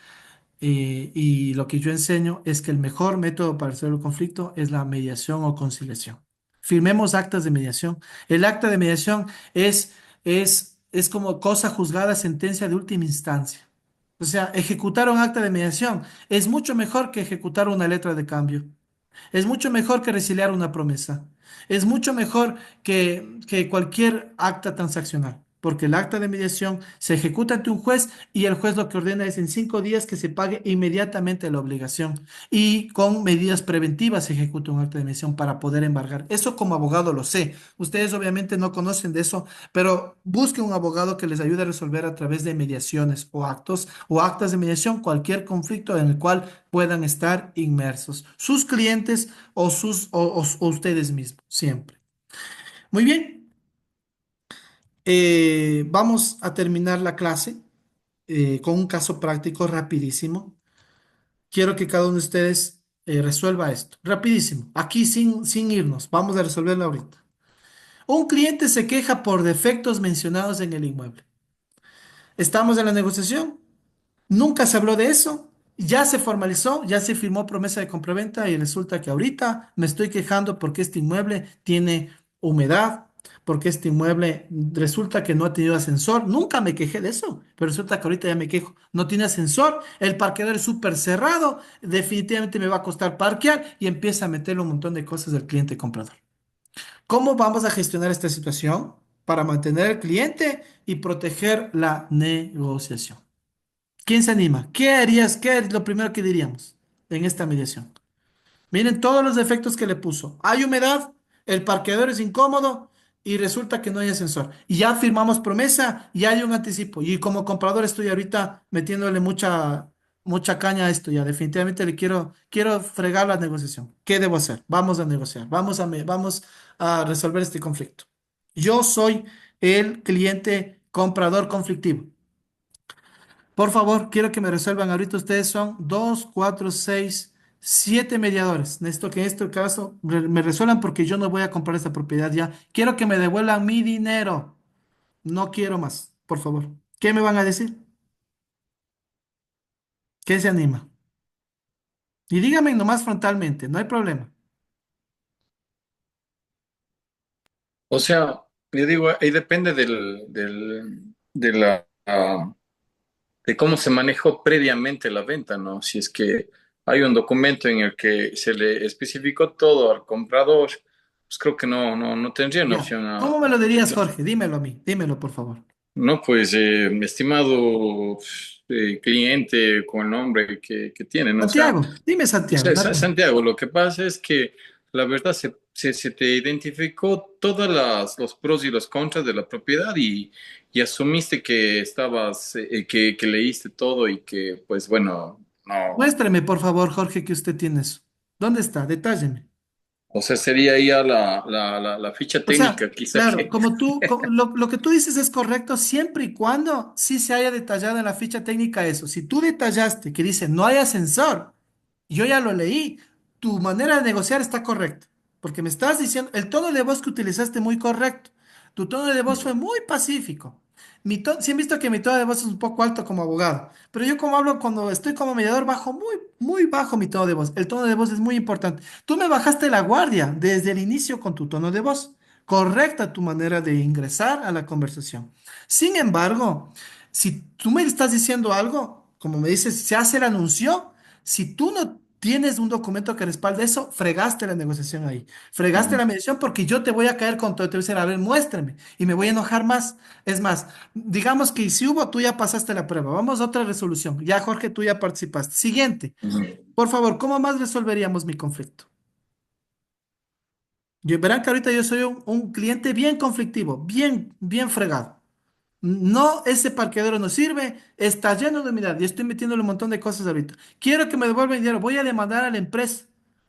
y lo que yo enseño es que el mejor método para resolver el conflicto es la mediación o conciliación. Firmemos actas de mediación. El acta de mediación es como cosa juzgada, sentencia de última instancia. O sea, ejecutar un acta de mediación es mucho mejor que ejecutar una letra de cambio. Es mucho mejor que resiliar una promesa. Es mucho mejor que cualquier acta transaccional, porque el acta de mediación se ejecuta ante un juez y el juez lo que ordena es en 5 días que se pague inmediatamente la obligación y con medidas preventivas se ejecuta un acta de mediación para poder embargar. Eso como abogado lo sé. Ustedes obviamente no conocen de eso, pero busquen un abogado que les ayude a resolver a través de mediaciones o actos o actas de mediación cualquier conflicto en el cual puedan estar inmersos, sus clientes o ustedes mismos, siempre. Muy bien, vamos a terminar la clase con un caso práctico rapidísimo. Quiero que cada uno de ustedes resuelva esto, rapidísimo, aquí sin irnos, vamos a resolverlo ahorita. Un cliente se queja por defectos mencionados en el inmueble. Estamos en la negociación. Nunca se habló de eso, ya se formalizó, ya se firmó promesa de compraventa y resulta que ahorita me estoy quejando porque este inmueble tiene humedad, porque este inmueble resulta que no ha tenido ascensor. Nunca me quejé de eso, pero resulta que ahorita ya me quejo. No tiene ascensor, el parqueadero es súper cerrado, definitivamente me va a costar parquear y empieza a meterle un montón de cosas del cliente comprador. ¿Cómo vamos a gestionar esta situación para mantener al cliente y proteger la negociación? ¿Quién se anima? ¿Qué harías? ¿Qué es lo primero que diríamos en esta mediación? Miren todos los defectos que le puso. Hay humedad, el parqueadero es incómodo y resulta que no hay ascensor. Y ya firmamos promesa y hay un anticipo. Y como comprador estoy ahorita metiéndole mucha caña a esto ya. Definitivamente quiero fregar la negociación. ¿Qué debo hacer? Vamos a negociar. Vamos a resolver este conflicto. Yo soy el cliente comprador conflictivo. Por favor, quiero que me resuelvan. Ahorita ustedes son 7 mediadores. Necesito que en este caso me resuelvan porque yo no voy a comprar esta propiedad ya. Quiero que me devuelvan mi dinero. No quiero más, por favor. ¿Qué me van a decir? ¿Qué se anima? Y díganme nomás frontalmente, no hay problema. O sea, yo digo, ahí depende de de cómo se manejó previamente la venta, ¿no? Si es que hay un documento en el que se le especificó todo al comprador, pues creo que no tendría una Ya. opción ¿Cómo me lo dirías, Jorge? Dímelo a mí. Dímelo, por favor. No, pues, mi estimado cliente con el nombre que tiene, ¿no? O sea, Santiago, dime Santiago. Nada más. Santiago, lo que pasa es que la verdad se te identificó todas los pros y los contras de la propiedad y asumiste que que leíste todo y que, pues bueno, no, Muéstreme, por favor, Jorge, que usted tiene eso. ¿Dónde está? Detálleme. o sea, sería ya la ficha O técnica, sea, quizá claro, que... como lo que tú dices es correcto siempre y cuando sí se haya detallado en la ficha técnica eso. Si tú detallaste que dice no hay ascensor, yo ya lo leí, tu manera de negociar está correcta, porque me estás diciendo, el tono de voz que utilizaste muy correcto, tu tono de voz fue muy pacífico. Sí han visto que mi tono de voz es un poco alto como abogado, pero yo como hablo cuando estoy como mediador bajo muy bajo mi tono de voz. El tono de voz es muy importante. Tú me bajaste la guardia desde el inicio con tu tono de voz. Correcta tu manera de ingresar a la conversación. Sin embargo, si tú me estás diciendo algo, como me dices, se hace el anuncio, si tú no tienes un documento que respalde eso, fregaste la negociación ahí. Fregaste Ujú, la mediación porque yo te voy a caer con todo. Te voy a decir, a ver, muéstrame. Y me voy a enojar más. Es más, digamos que si hubo, tú ya pasaste la prueba. Vamos a otra resolución. Ya, Jorge, tú ya participaste. Siguiente. ujú. Por favor, ¿cómo más resolveríamos mi conflicto? Verán que ahorita yo soy un cliente bien conflictivo, bien fregado. No, ese parqueadero no sirve, está lleno de humedad y estoy metiéndole un montón de cosas ahorita. Quiero que me devuelvan dinero, voy a demandar a la empresa.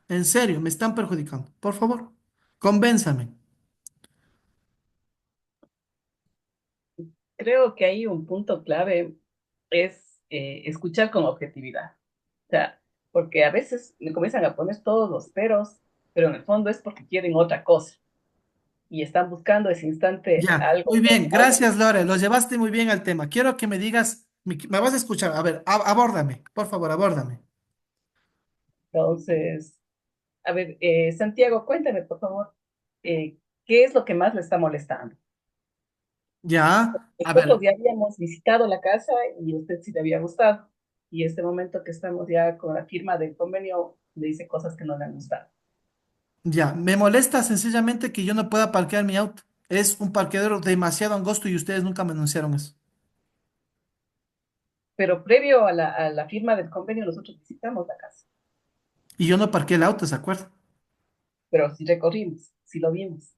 En serio, me están perjudicando. Por favor, convénzame. Creo que ahí un punto clave es escuchar con objetividad. O sea, porque a veces le comienzan a poner todos los peros, pero en el fondo es porque quieren otra cosa y están buscando ese instante Ya, algo, muy bien, algo. gracias Lore, lo llevaste muy bien al tema. Quiero que me digas, me vas a escuchar, a ver, abórdame, por favor, abórdame. Entonces, a ver, Santiago, cuéntame, por favor, ¿qué es lo que más le está molestando? Ya, a Nosotros ver, ya habíamos visitado la casa y a usted sí le había gustado. Y este momento que estamos ya con la firma del convenio, le dice cosas que no le han gustado. ya, me molesta sencillamente que yo no pueda parquear mi auto. Es un parqueadero demasiado angosto y ustedes nunca me anunciaron eso. Pero previo a la firma del convenio, nosotros visitamos la casa, Y yo no parqué el auto, ¿se acuerdan? pero sí recorrimos, sí lo vimos.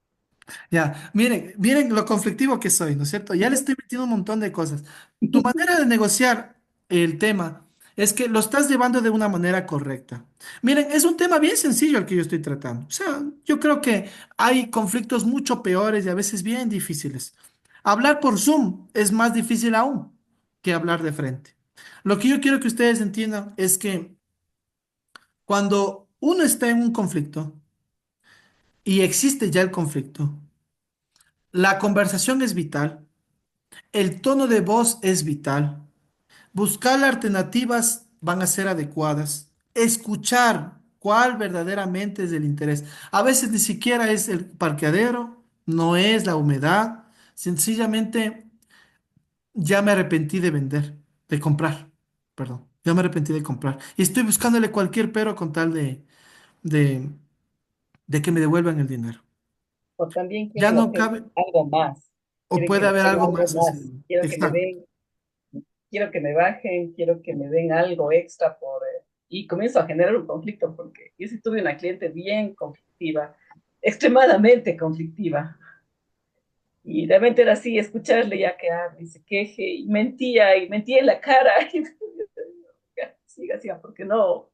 Ya, miren lo conflictivo que soy, ¿no es cierto? Ya le estoy metiendo un montón de cosas. Tu manera de negociar el tema es que lo estás llevando de una manera correcta. Miren, es un tema bien sencillo el que yo estoy tratando. O sea, yo creo que hay conflictos mucho peores y a veces bien difíciles. Hablar por Zoom es más difícil aún que hablar de frente. Lo que yo quiero que ustedes entiendan es que cuando uno está en un conflicto y existe ya el conflicto, la conversación es vital. El tono de voz es vital. Buscar alternativas van a ser adecuadas. Escuchar cuál verdaderamente es el interés. A veces ni siquiera es el parqueadero, no es la humedad. Sencillamente ya me arrepentí de vender, de comprar. Perdón, ya me arrepentí de comprar. Y estoy buscándole cualquier pero con tal de, de que me devuelvan el dinero. O también Ya quieren no obtener cabe, algo más, o quieren que puede les haber den algo algo más más, sencillo. quiero que me Exacto. den, quiero que me bajen, quiero que me den algo extra y comienzo a generar un conflicto porque yo sí tuve una cliente bien conflictiva, extremadamente conflictiva. Y realmente era así, escucharle ya que habla y se queje y mentía en la cara. Y ya, siga, siga, porque no,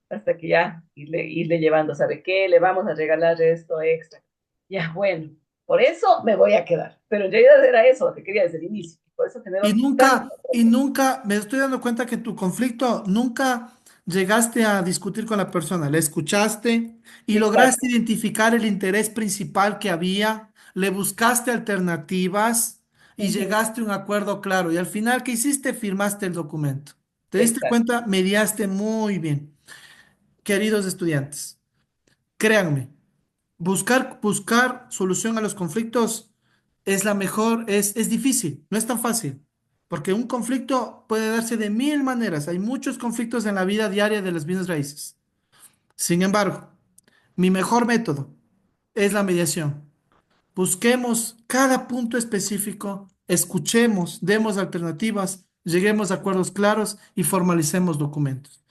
hasta que ya irle llevando, ¿sabe qué? Le vamos a regalar esto extra. Ya, bueno, por eso me voy a quedar. Pero en realidad era eso lo que quería desde el inicio. Por eso generó tanto. Y nunca, me estoy dando cuenta que tu conflicto nunca llegaste a discutir con la persona, le escuchaste y lograste Exacto, identificar el interés principal que había, le buscaste alternativas y ujú, llegaste a un acuerdo claro. Y al final, ¿qué hiciste? Firmaste el documento. ¿Te diste exacto, cuenta? Mediaste muy bien. Queridos estudiantes, créanme. Buscar solución a los conflictos es la mejor, es difícil, no es tan fácil, porque un conflicto puede darse de mil maneras. Hay muchos conflictos en la vida diaria de las bienes raíces. Sin embargo, mi mejor método es la mediación. Busquemos cada punto específico, escuchemos, demos alternativas, lleguemos a acuerdos claros y formalicemos documentos.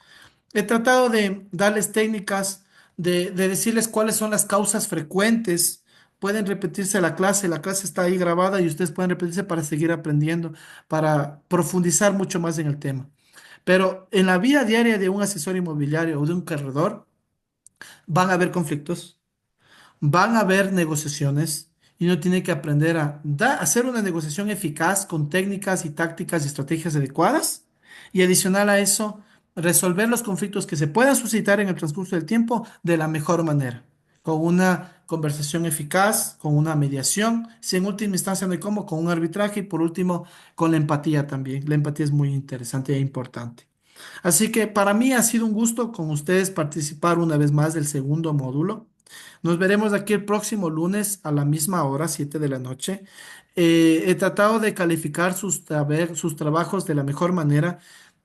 He tratado de darles técnicas, de decirles cuáles son las causas frecuentes. Pueden repetirse la clase está ahí grabada y ustedes pueden repetirse para seguir aprendiendo, para profundizar mucho más en el tema. Pero en la vida diaria de un asesor inmobiliario o de un corredor van a haber conflictos, van a haber negociaciones y uno tiene que aprender a hacer una negociación eficaz con técnicas y tácticas y estrategias adecuadas y adicional a eso, resolver los conflictos que se puedan suscitar en el transcurso del tiempo de la mejor manera, con una conversación eficaz, con una mediación, si en última instancia no hay cómo, con un arbitraje y por último con la empatía también. La empatía es muy interesante e importante. Así que para mí ha sido un gusto con ustedes participar una vez más del segundo módulo. Nos veremos aquí el próximo lunes a la misma hora, 7 de la noche. He tratado de calificar sus trabajos de la mejor manera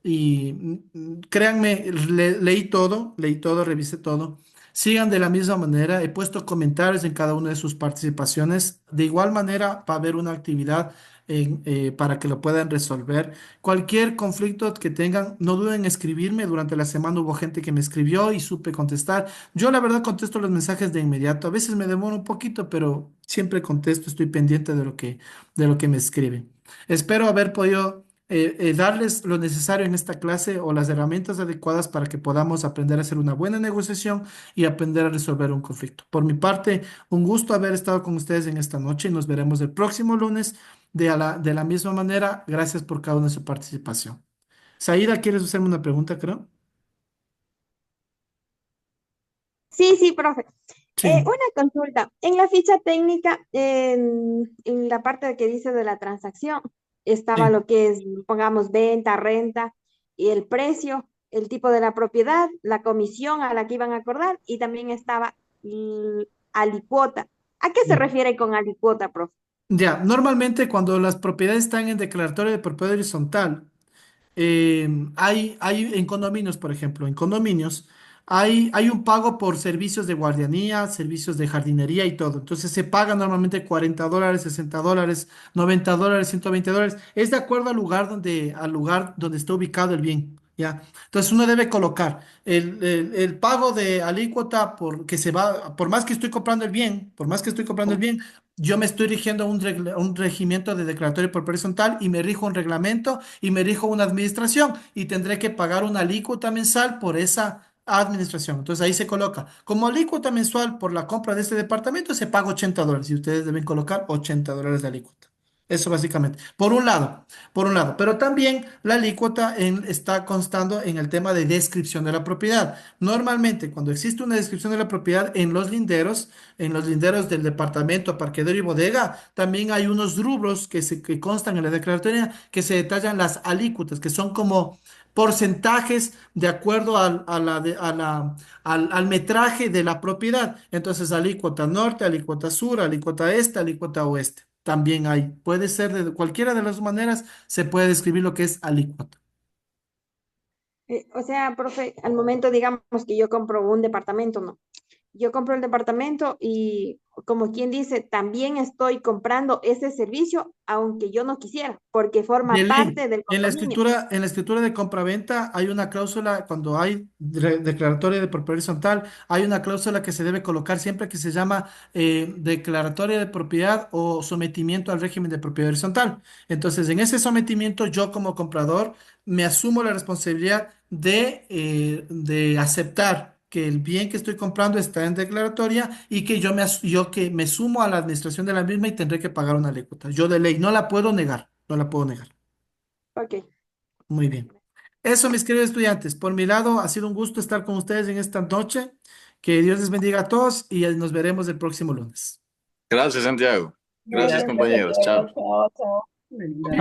y créanme, leí todo, revisé todo. Sigan de la misma manera. He puesto comentarios en cada una de sus participaciones. De igual manera, va a haber una actividad para que lo puedan resolver. Cualquier conflicto que tengan, no duden en escribirme. Durante la semana hubo gente que me escribió y supe contestar. Yo la verdad contesto los mensajes de inmediato. A veces me demoro un poquito, pero siempre contesto, estoy pendiente de lo que me escriben. Espero haber podido darles lo necesario en esta clase o las herramientas adecuadas para que podamos aprender a hacer una buena negociación y aprender a resolver un conflicto. Por mi parte, un gusto haber estado con ustedes en esta noche y nos veremos el próximo lunes de la misma manera. Gracias por cada una de su participación. Saida, ¿quieres hacerme una pregunta, creo? Sí, sí, profe. Sí, Una consulta. En la ficha técnica, en la parte que dice de la transacción, estaba sí. lo que es, pongamos, venta, renta y el precio, el tipo de la propiedad, la comisión a la que iban a acordar y también estaba alicuota. ¿A qué se Ya. refiere con alicuota, profe? Ya, normalmente cuando las propiedades están en declaratorio de propiedad horizontal, hay en condominios, por ejemplo, en condominios hay un pago por servicios de guardianía, servicios de jardinería y todo. Entonces se paga normalmente $40, $60, $90, $120. Es de acuerdo al lugar donde está ubicado el bien. ¿Ya? Entonces uno debe colocar el pago de alícuota que se va, por más que estoy comprando el bien, por más que estoy comprando el bien, yo me estoy rigiendo a un regimiento de declaratorio por horizontal y me rijo un reglamento y me rijo una administración y tendré que pagar una alícuota mensual por esa administración. Entonces ahí se coloca, como alícuota mensual por la compra de este departamento se paga $80 y ustedes deben colocar $80 de alícuota. Eso básicamente. Por un lado, pero también la alícuota está constando en el tema de descripción de la propiedad. Normalmente, cuando existe una descripción de la propiedad en los linderos del departamento, parqueadero y bodega, también hay unos rubros que constan en la declaratoria que se detallan las alícuotas, que son como porcentajes de acuerdo al metraje de la propiedad. Entonces, alícuota norte, alícuota sur, alícuota este, alícuota oeste. También hay, puede ser de cualquiera de las maneras, se puede describir lo que es alícuota. O sea, profe, al momento digamos que yo compro un departamento, ¿no? Yo compro el departamento y como quien dice, también estoy comprando ese servicio, aunque yo no quisiera, porque De forma ley, parte del condominio. en la escritura de compraventa hay una cláusula, cuando hay declaratoria de propiedad horizontal, hay una cláusula que se debe colocar siempre que se llama declaratoria de propiedad o sometimiento al régimen de propiedad horizontal. Entonces, en ese sometimiento, yo como comprador me asumo la responsabilidad de aceptar que el bien que estoy comprando está en declaratoria y que yo que me sumo a la administración de la misma y tendré que pagar una alícuota. Yo de ley no la puedo negar, no la puedo negar. Ok, Muy bien. Eso, mis queridos estudiantes, por mi lado, ha sido un gusto estar con ustedes en esta noche. Que Dios les bendiga a todos y nos veremos el próximo lunes. Gracias, Santiago. Gracias, gracias. Gracias, compañeros. Chao. Santiago. Chao, chao.